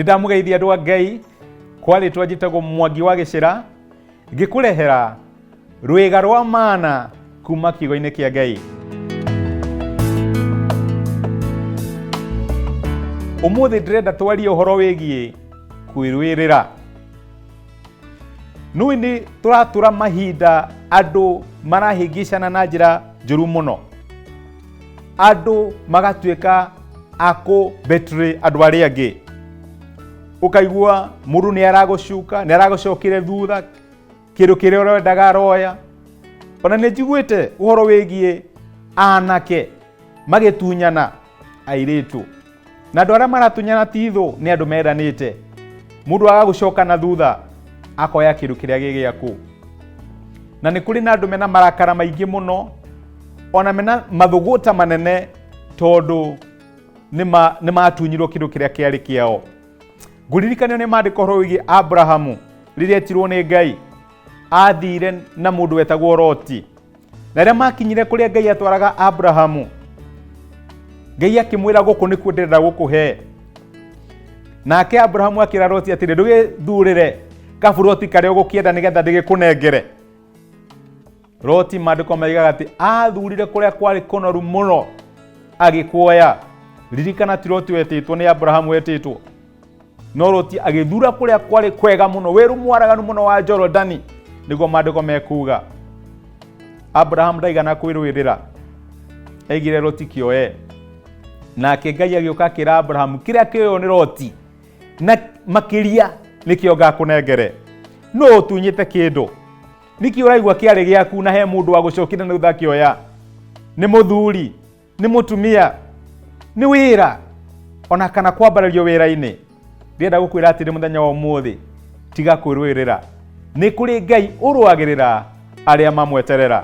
Nindamugeithia andu a Ngai kwali twajitagwo Mwangi wa Gicira ngikurehera rwiga rwa mana kuma kiugo-ini kia Ngai. Umuthi ndirenda twarie uhoro wigie kwirwirira. Nui ni turatura mahinda andu marahingicana na njira njuru muno, andu magatuika ako betray andu aria angi. Ukaigua mundu ni aragucuka, ni aragucokire thutha kindu kiria urendaga aroya. Ona ni njiguite uhoro wigie anake magitunyana airitu, na andu aria maratunyana tithu ni andu meranite. Mundu agagucoka na thutha akoya kindu kiria gigiaku, na ni kuri na andu mena marakara maingi muno, ona mena mathuguta manene tondu ni matunyirwo kindu kiria kiari kiao. Nguririkanio ni mandiko horo wigi Abrahamu riria etirwo ni Ngai athire na mundu wetagwo Loti. Na riria makinyire kuria Ngai atwaraga Abrahamu, Ngai akimwira guku niku ndirenda gukuhe. Nake Abrahamu akira Loti atiri ndugithurire kaburoti karia ugukienda nigetha ndigikunengere. Loti mandiko maigaga ati athurire kuria kwari kunoru muno agikuoya. Ririkana ti Loti wetitwo ni Abrahamu wetitwo, no Loti agithura kuria kwari kwega muno, wiru mwaraganu muno wa Jorodani, niguo mandiko mekuga. Abrahamu ndaigana kwirwirira, aigire Loti kioe. Nake Ngai agioka akira Abrahamu kiria kioyo ni Loti na makiria nikio gakunengere. No utunyite kindu niki uraigua kiari giaku na he mundu wa gucokira na thutha kioya? Ni muthuri, ni mutumia, ni wira, ona kana kwambarario wira-ini. Ndienda gukwira atiri muthenya wa umuthi tiga kwirwirira. Ni kuri Ngai urwagirira aria mamweterera.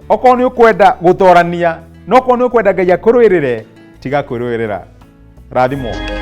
Okorwo ni ukwenda gutorania, no okorwo ni ukwenda Ngai akurwirire, tiga kwirwirira. Rathimo.